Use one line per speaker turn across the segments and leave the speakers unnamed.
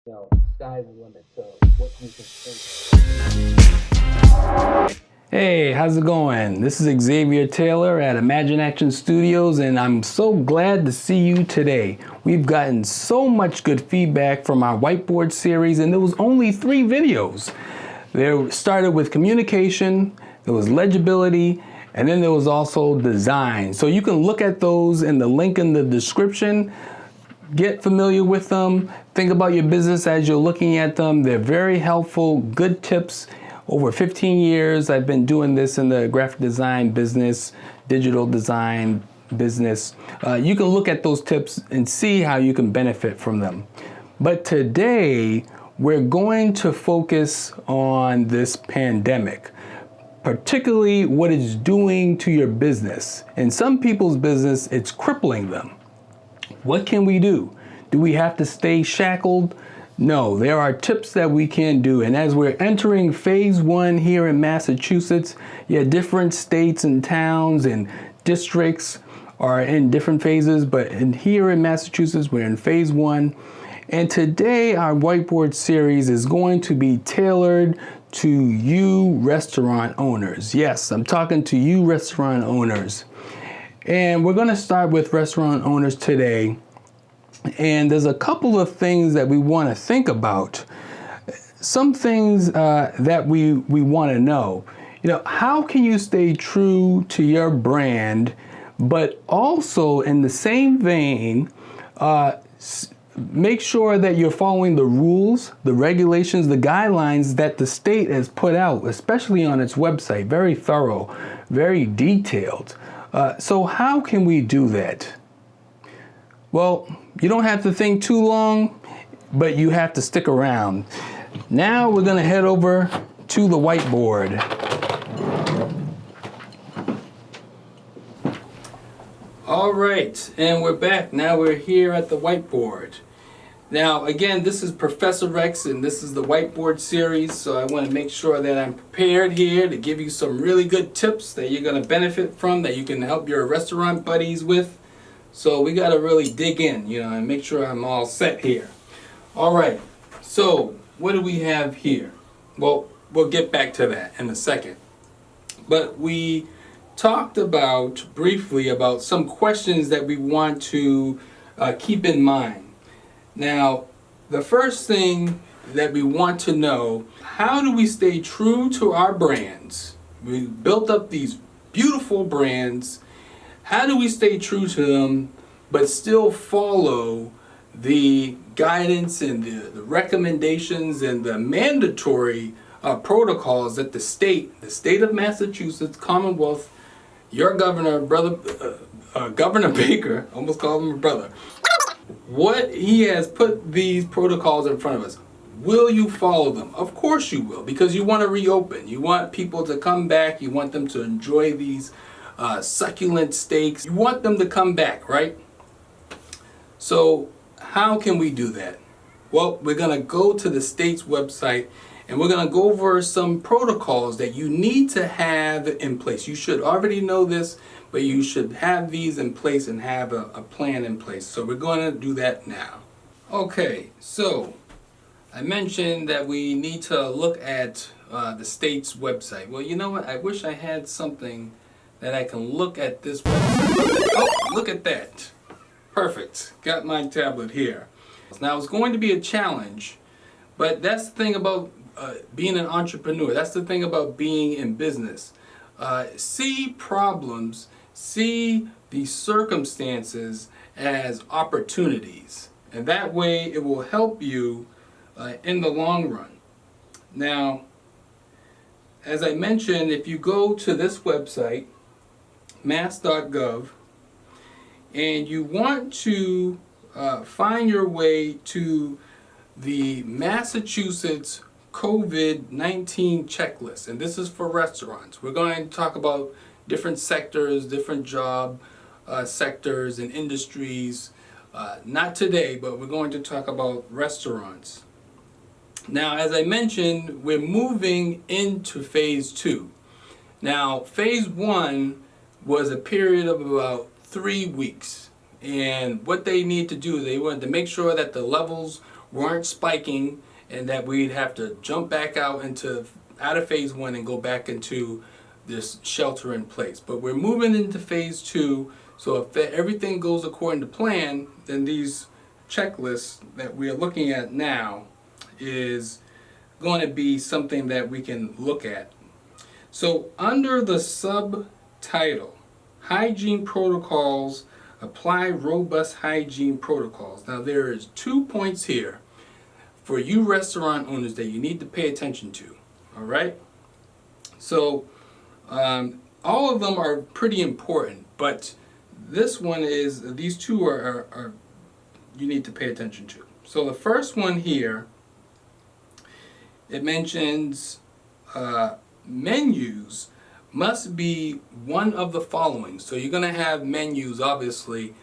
Sky's the limit to what you can think. Hey, how's it going? This is Xavier Taylor at Imagine Action Studios, and I'm so glad to see you today. We've gotten so much good feedback from our Whiteboard series, and there was only 3 videos. There started with communication, there was legibility, and then there was also design. So you can look at those in the link in the description. Get familiar with them. Think about your business as you're looking at them. They're very helpful, good tips. Over 15 years, I've been doing this in the graphic design business, digital design business. You can look at those tips and see how you can benefit from them. But today, we're going to focus on this pandemic, particularly what it's doing to your business. In some people's business, it's crippling them. What can we do? Do we have to stay shackled? No, there are tips that we can do. And as we're entering phase 1 here in Massachusetts, different states and towns and districts are in different phases, but here in Massachusetts, we're in phase 1. And today our Whiteboard series is going to be tailored to you restaurant owners. Yes, I'm talking to you restaurant owners. And we're going to start with restaurant owners today. And there's a couple of things that we want to think about. Some things that we want to know. How can you stay true to your brand, but also in the same vein, make sure that you're following the rules, the regulations, the guidelines that the state has put out, especially on its website. Very thorough, very detailed. So how can we do that? Well, you don't have to think too long, but you have to stick around. Now we're going to head over to the whiteboard. All right, and we're back. Now we're here at the whiteboard. Now, again, this is Professor Rex, and this is the Whiteboard series, so I want to make sure that I'm prepared here to give you some really good tips that you're going to benefit from, that you can help your restaurant buddies with. So we got to really dig in, and make sure I'm all set here. All right, so what do we have here? Well, we'll get back to that in a second. But we talked briefly about some questions that we want to keep in mind. Now, the first thing that we want to know, how do we stay true to our brands? We built up these beautiful brands. How do we stay true to them, but still follow the guidance and the recommendations and the mandatory protocols that the state of Massachusetts, Commonwealth, your governor, Governor Baker, almost called him a brother, what he has put these protocols in front of us. Will you follow them? Of course you will, because you want to reopen. You want people to come back. You want them to enjoy these succulent steaks. You want them to come back, right? So how can we do that? Well, we're going to go to the state's website, and we're going to go over some protocols that you need to have in place. You should already know this, but you should have these in place and have a plan in place. So we're going to do that now. Okay, so I mentioned that we need to look at the state's website. Well, you know what? I wish I had something that I can look at this website. Oh, look at that. Perfect. Got my tablet here. Now, it's going to be a challenge, but that's the thing about being an entrepreneur. That's the thing about being in business. See problems, see the circumstances as opportunities, and that way it will help you in the long run. Now, as I mentioned, if you go to this website, mass.gov, and you want to find your way to the Massachusetts COVID-19 checklist, and this is for restaurants. We're going to talk about different sectors, different job sectors and industries. Not today, but we're going to talk about restaurants. Now, as I mentioned, we're moving into phase 2. Now, phase 1 was a period of about 3 weeks. And what they need to do, they wanted to make sure that the levels weren't spiking and that we'd have to jump back out of phase 1 and go back into this shelter in place. But we're moving into phase 2, so if everything goes according to plan, then these checklists that we're looking at now is going to be something that we can look at. So under the subtitle, Hygiene Protocols, Apply Robust Hygiene Protocols. Now there is 2 points here for you restaurant owners that you need to pay attention to. All right? So all of them are pretty important, but this one is, these two are you need to pay attention to. So the first one here, it mentions menus must be one of the following. So you're going to have menus, obviously.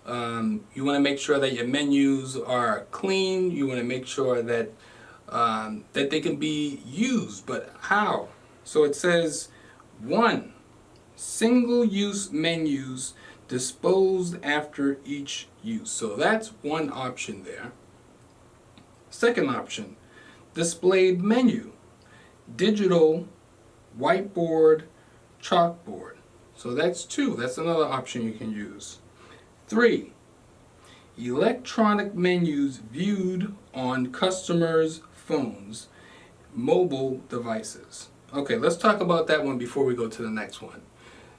You want to make sure that your menus are clean. You want to make sure that that they can be used. But how? So it says 1, single-use menus disposed after each use. So that's one option there. Second option, displayed menu, digital, whiteboard, chalkboard. So that's 2. That's another option you can use. 3, electronic menus viewed on customers' phones, mobile devices. Okay, let's talk about that one before we go to the next one.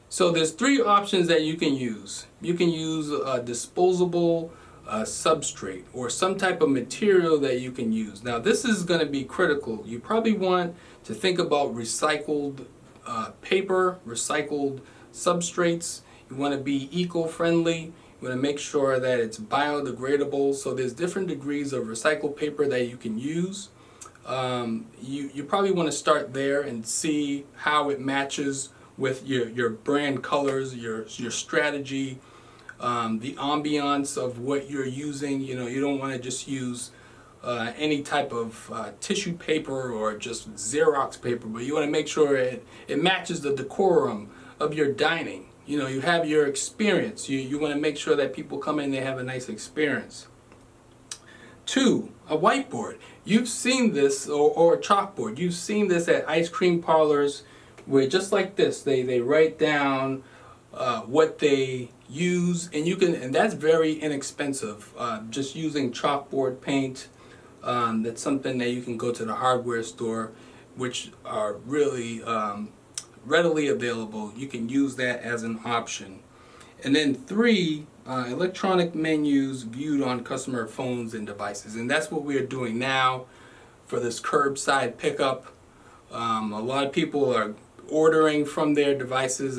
So there's 3 options that you can use. You can use a disposable substrate or some type of material that you can use. Now this is going to be critical. You probably want to think about recycled paper, recycled substrates. You want to be eco-friendly. You want to make sure that it's biodegradable. So there's different degrees of recycled paper that you can use. You probably want to start there and see how it matches with your brand colors, your strategy, the ambiance of what you're using. You know, you don't want to just use any type of tissue paper or just Xerox paper, but you want to make sure it matches the decorum of your dining. You know, you have your experience. You want to make sure that people come in, they have a nice experience. 2, a whiteboard. You've seen this, or a chalkboard. You've seen this at ice cream parlors where just like this, they write down what they use, and that's very inexpensive. Just using chalkboard paint, that's something that you can go to the hardware store, which are really readily available. You can use that as an option. And then 3, electronic menus viewed on customer phones and devices, and that's what we are doing now for this curbside pickup. A lot of people are ordering from their devices.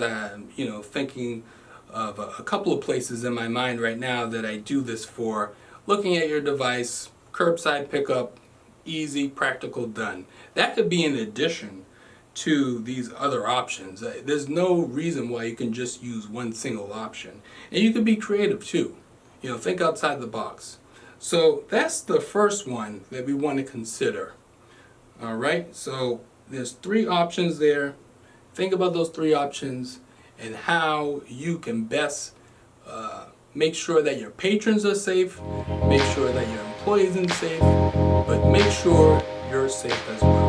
You know, thinking of a couple of places in my mind right now that I do this for. Looking at your device, curbside pickup, easy, practical, done. That could be in addition to these other options. There's no reason why you can just use one single option. And you can be creative too. You know, think outside the box. So that's the first one that we want to consider. All right, so there's 3 options there. Think about those 3 options and how you can best make sure that your patrons are safe, make sure that your employees are safe, but make sure you're safe as well.